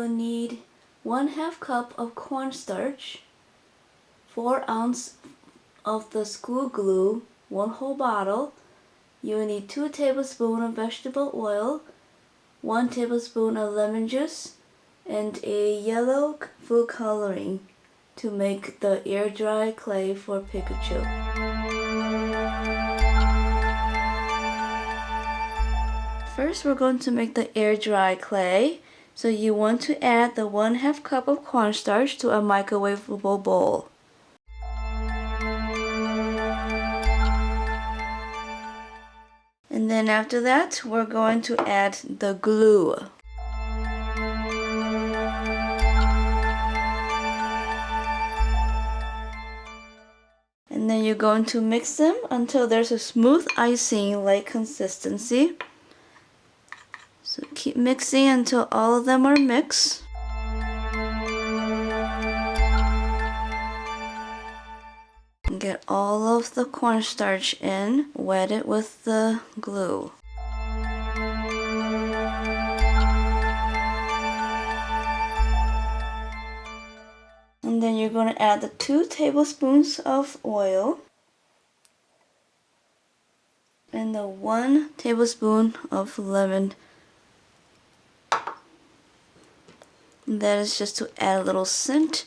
will need 1/2 cup of cornstarch, 4 ounces of the school glue, 1 whole bottle. You will need 2 tablespoons of vegetable oil, 1 tablespoon of lemon juice, and a yellow food coloring to make the air dry clay for Pikachu. First, we're going to make the air dry clay. So you want to add the 1/2 cup of cornstarch to a microwavable bowl. And then after that, we're going to add the glue. And then you're going to mix them until there's a smooth icing-like consistency. So keep mixing until all of them are mixed. And get all of the cornstarch in, wet it with the glue. And then you're going to add the 2 tablespoons of oil and the 1 tablespoon of lemon. And that is just to add a little scent.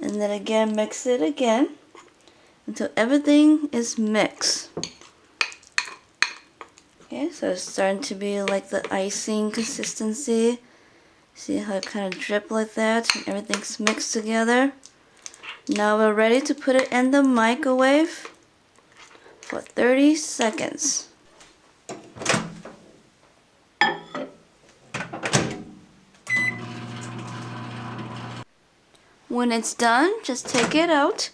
And then again, mix it again until everything is mixed. Okay, so it's starting to be like the icing consistency. See how it kind of drip like that and everything's mixed together. Now we're ready to put it in the microwave for 30 seconds. When it's done, just take it out.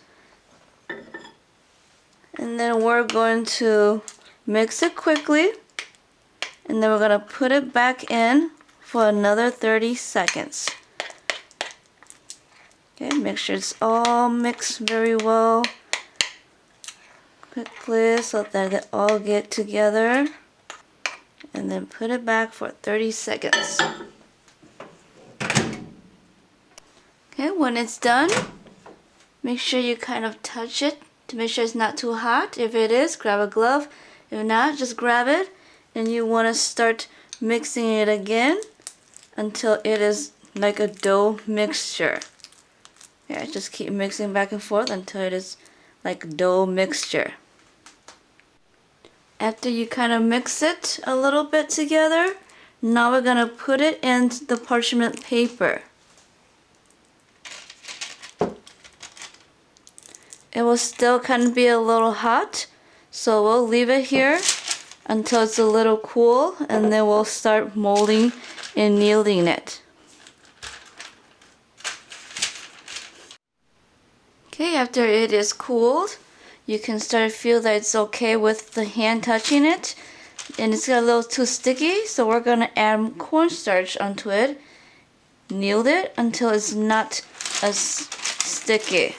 And then we're going to mix it quickly. And then we're going to put it back in for another 30 seconds. Okay, make sure it's all mixed very well. Quickly so that they all get together. And then put it back for 30 seconds. Okay, when it's done, make sure you kind of touch it to make sure it's not too hot. If it is, grab a glove. If not, just grab it. And you want to start mixing it again until it is like a dough mixture. Yeah, just keep mixing back and forth until it is like dough mixture. After you kind of mix it a little bit together, now we're going to put it in the parchment paper. It will still kind of be a little hot, so we'll leave it here until it's a little cool, and then we'll start molding and kneading it. Okay, after it is cooled, you can start to feel that it's okay with the hand touching it, and it's got a little too sticky, so we're going to add cornstarch onto it, knead it until it's not as sticky.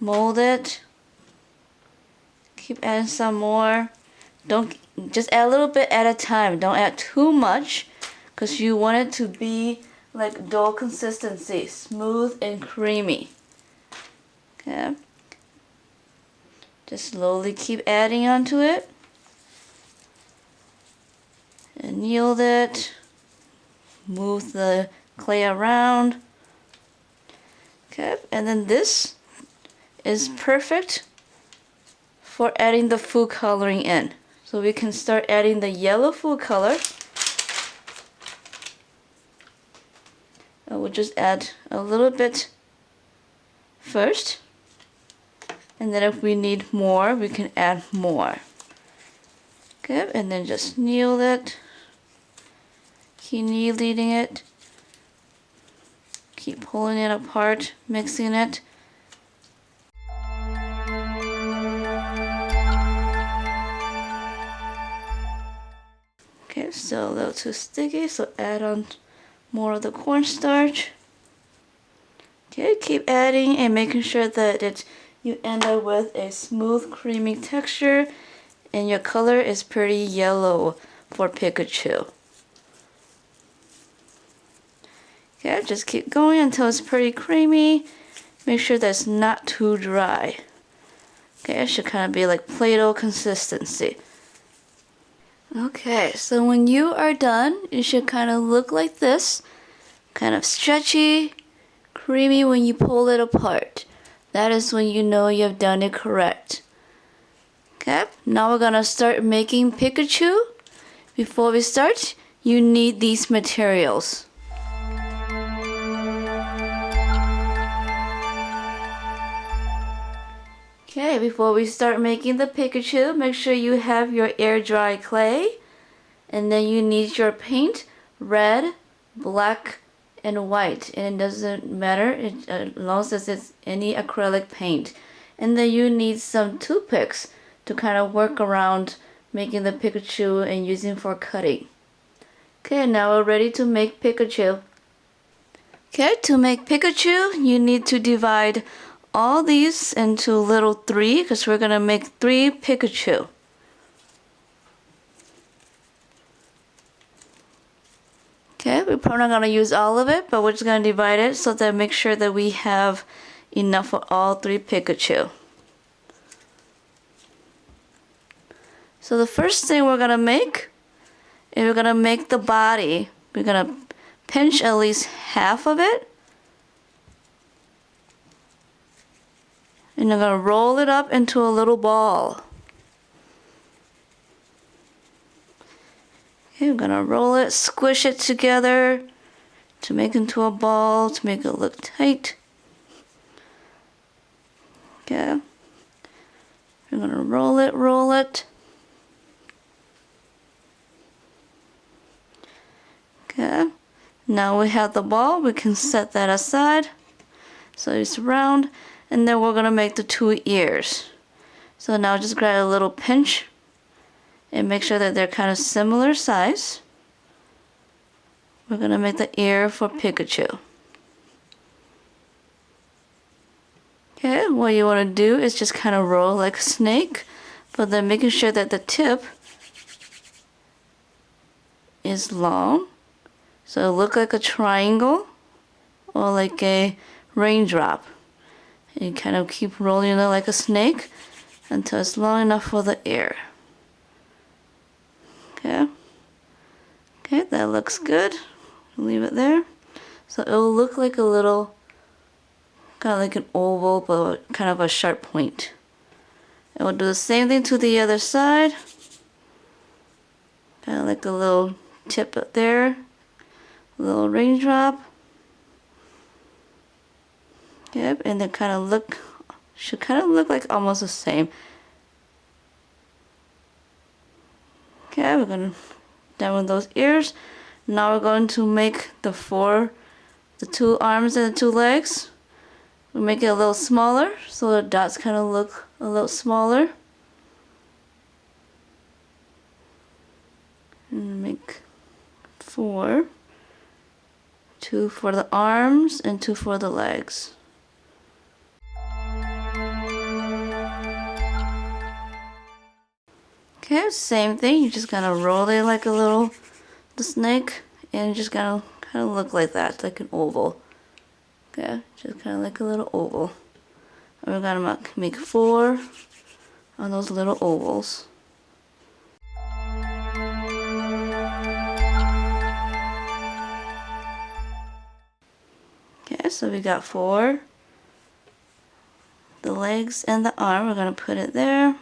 Mold it. Keep adding some more. Just add a little bit at a time. Don't add too much because you want it to be like dough consistency, smooth and creamy. Okay. Just slowly keep adding onto it. And knead it. Move the clay around. Okay, and then this is perfect for adding the food coloring in. So we can start adding the yellow food color. We'll just add a little bit first, and then if we need more, we can add more. Okay, and then just knead it. Keep kneading it. Keep pulling it apart, mixing it. Okay, still a little too sticky, so add on more of the cornstarch. Okay, keep adding and making sure that you end up with a smooth, creamy texture, and your color is pretty yellow for Pikachu. Okay, just keep going until it's pretty creamy. Make sure that it's not too dry. Okay, it should kind of be like Play-Doh consistency. Okay, so when you are done, it should kind of look like this. Kind of stretchy, creamy when you pull it apart. That is when you know you have done it correct. Okay, now we're gonna start making Pikachu. Before we start, you need these materials. Okay, before we start making the Pikachu, make sure you have your air dry clay. And then you need your paint, red, black, and white. And it doesn't matter as long as it's any acrylic paint. And then you need some toothpicks to kind of work around making the Pikachu and using for cutting. Okay, now we're ready to make Pikachu. Okay, to make Pikachu, you need to divide all these into little 3 because we're going to make 3 Pikachu. Okay, we're probably not going to use all of it, but we're just going to divide it so that make sure that we have enough for all 3 Pikachu. So the first thing we're going to make is we're going to make the body. We're going to pinch at least half of it. And I'm going to roll it up into a little ball. Okay, I'm going to roll it, squish it together to make it into a ball, to make it look tight. Okay. I'm going to roll it. Okay. Now we have the ball, we can set that aside. So it's round. And then we're going to make the 2 ears. So now just grab a little pinch and make sure that they're kind of similar size. We're going to make the ear for Pikachu. Okay, what you want to do is just kind of roll like a snake, but then making sure that the tip is long. So it'll look like a triangle or like a raindrop. You kind of keep rolling it like a snake until it's long enough for the ear. Okay. Okay, that looks good. Leave it there. So it will look like a little, kind of like an oval, but kind of a sharp point. And we'll do the same thing to the other side. Kind of like a little tip up there. A little raindrop. Yep, and they kind of should kind of look like almost the same. Okay, we're going to done with those ears. Now we're going to make the 2 arms and the 2 legs. We'll make it a little smaller, so the dots kind of look a little smaller. And make 4. 2 for the arms and 2 for the legs. Okay, same thing. You're just gonna roll it like the snake, and just gonna kind of look like that, like an oval. Okay, just kind of like a little oval. And we're gonna make 4 on those little ovals. Okay, so we got 4. The legs and the arm, we're gonna put it there.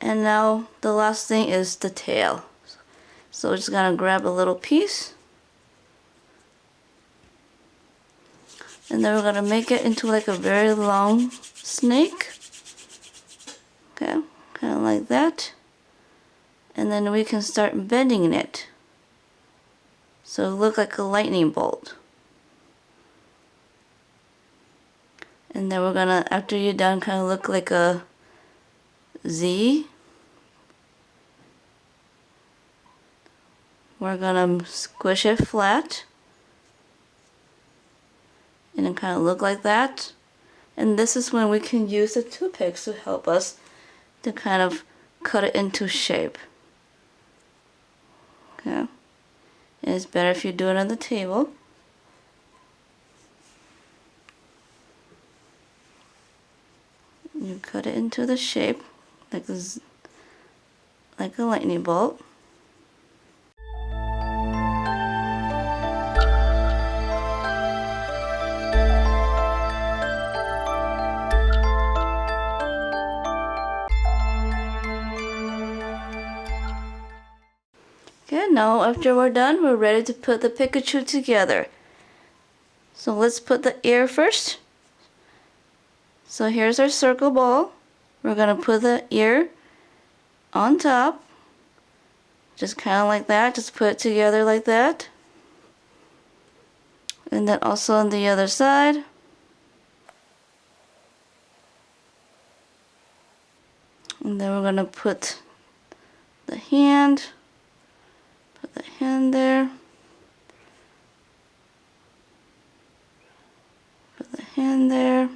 And now the last thing is the tail. So we're just gonna grab a little piece. And then we're gonna make it into like a very long snake. Okay, kind of like that. And then we can start bending it. So it look like a lightning bolt. And then we're gonna, after you're done, kind of look like a Z. We're gonna squish it flat. And it kind of look like that. And this is when we can use the toothpicks to help us to kind of cut it into shape. Okay, and it's better if you do it on the table. You cut it into the shape like this, like a lightning bolt. Okay, now after we're done, we're ready to put the Pikachu together. So let's put the ear first. So here's our circle ball. We're gonna put the ear on top. Just kind of like that, just put it together like that. And then also on the other side. And then we're gonna put the hand. Put the hand there. Put the hand there.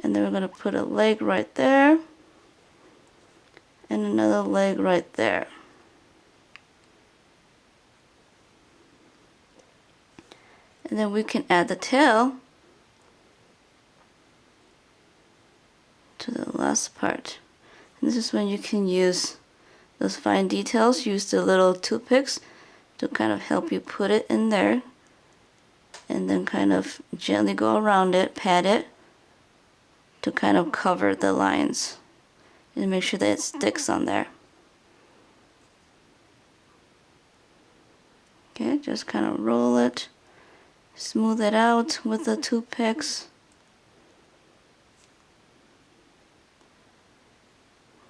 And then we're going to put a leg right there. And another leg right there. And then we can add the tail to the last part. And this is when you can use those fine details. Use the little toothpicks to kind of help you put it in there. And then kind of gently go around it, pat it, to kind of cover the lines and make sure that it sticks on there. Okay, just kind of roll it, smooth it out with the toothpicks.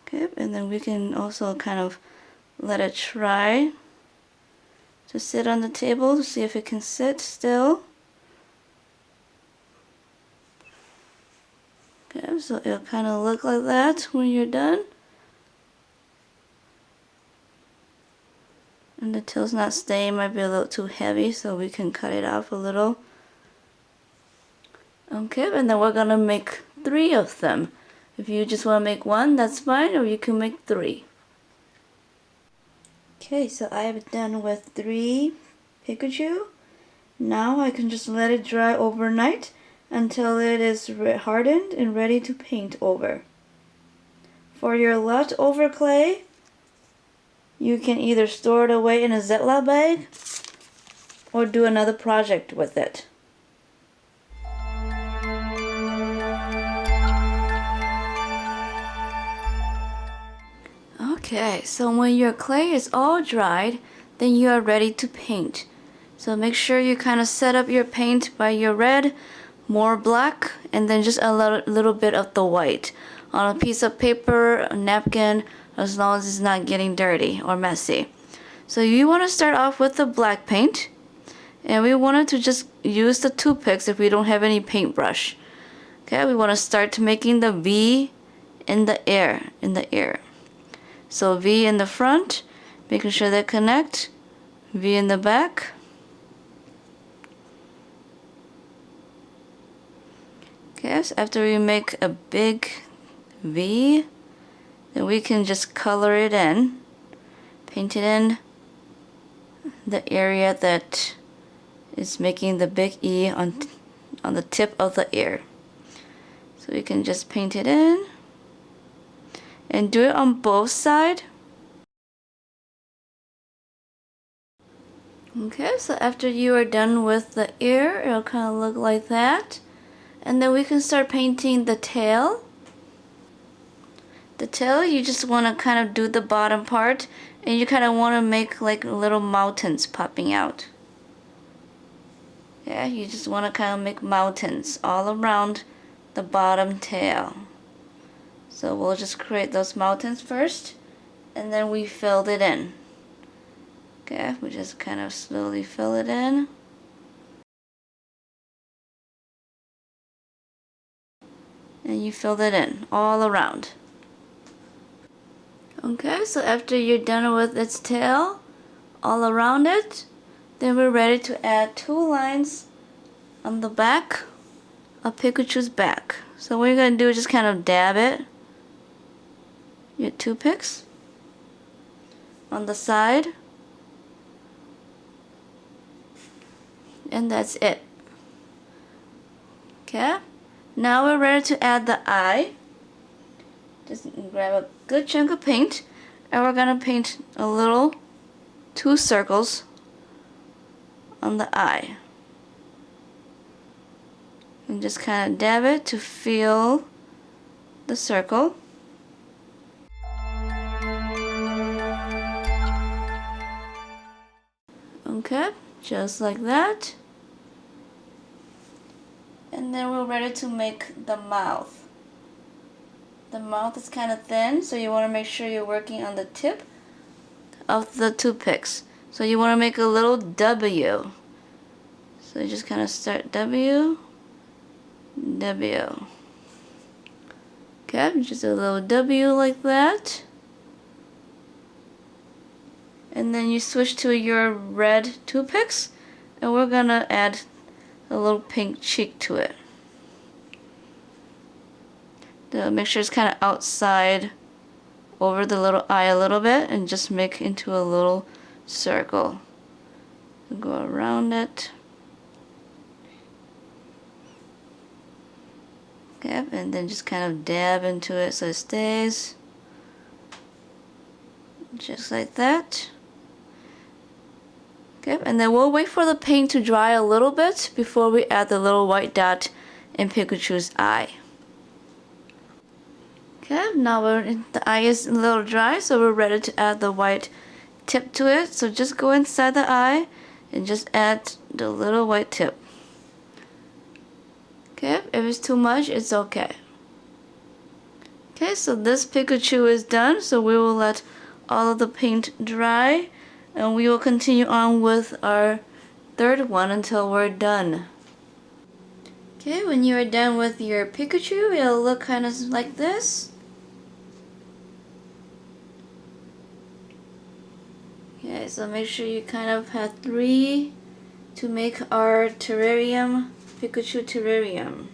Okay, and then we can also kind of let it try to sit on the table to see if it can sit still. Okay, so it'll kind of look like that when you're done. And the tail's not staying, might be a little too heavy, so we can cut it off a little. Okay, and then we're gonna make 3 of them. If you just want to make 1, that's fine, or you can make 3. Okay, so I have done with 3 Pikachu. Now I can just let it dry overnight until it is hardened and ready to paint over. For your leftover clay, you can either store it away in a Ziploc bag or do another project with it. Okay, so when your clay is all dried, then you are ready to paint. So make sure you kind of set up your paint by your red, more black, and then just a little bit of the white on a piece of paper, a napkin, as long as it's not getting dirty or messy. So you want to start off with the black paint, and we wanted to just use the toothpicks if we don't have any paintbrush. Okay, we want to start making the V in the air, So V in the front, making sure they connect, V in the back. Okay, so after we make a big V, then we can just color it in, paint it in the area that is making the big E on the tip of the ear. So we can just paint it in and do it on both sides. Okay, so after you are done with the ear, it'll kind of look like that. And then we can start painting the tail. The tail, you just want to kind of do the bottom part, and you kind of want to make like little mountains popping out. Yeah, you just want to kind of make mountains all around the bottom tail. So we'll just create those mountains first, and then we filled it in. Okay, we just kind of slowly fill it in. And you fill it in all around. Okay, so after you're done with its tail, all around it, then we're ready to add 2 lines on the back of Pikachu's back. So what you're going to do is just kind of dab it your toothpicks on the side, and that's it. Okay, now we're ready to add the eye. Just grab a good chunk of paint, and we're gonna paint a little 2 circles on the eye, and just kind of dab it to feel the circle. Okay, just like that. And then we're ready to make the mouth. The mouth is kind of thin, so you want to make sure you're working on the tip of the toothpicks. So you want to make a little W. So you just kind of start W, W. Okay, just a little W like that. And then you switch to your red toothpicks, and we're gonna add a little pink cheek to it. Make sure it's kind of outside over the little eye a little bit, and just make into a little circle. Go around it. Okay, and then just kind of dab into it so it stays. Just like that. Okay, and then we'll wait for the paint to dry a little bit before we add the little white dot in Pikachu's eye. Okay, now the eye is a little dry, so we're ready to add the white tip to it. So just go inside the eye and just add the little white tip. Okay, if it's too much, it's okay. Okay, so this Pikachu is done, so we will let all of the paint dry, and we will continue on with our third one until we're done. Okay, when you are done with your Pikachu, it'll look kind of like this. Okay, so make sure you kind of have 3 to make our terrarium, Pikachu terrarium.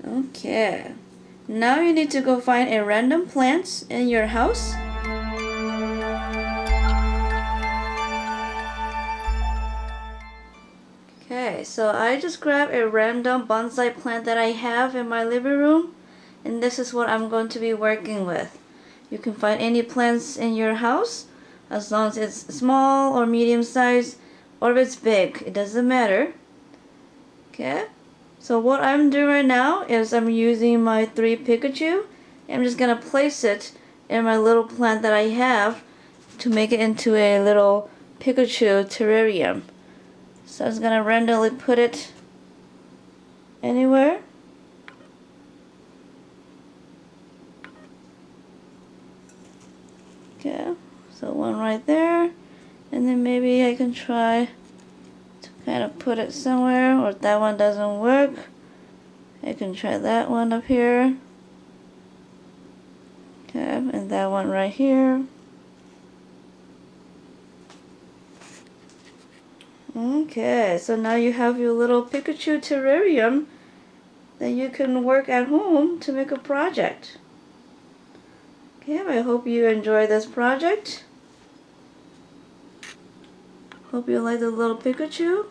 Okay, now you need to go find a random plant in your house. Okay, so I just grabbed a random bonsai plant that I have in my living room, and this is what I'm going to be working with. You can find any plants in your house, as long as it's small or medium size, or if it's big, it doesn't matter. Okay, so what I'm doing right now is I'm using my 3 Pikachu, and I'm just going to place it in my little plant that I have to make it into a little Pikachu terrarium. So I'm just going to randomly put it anywhere. Okay, so one right there, and then maybe I can try to kind of put it somewhere, or if that one doesn't work, I can try that one up here. Okay, and that one right here. Okay, so now you have your little Pikachu terrarium that you can work at home to make a project. Okay, I hope you enjoy this project. Hope you like the little Pikachu.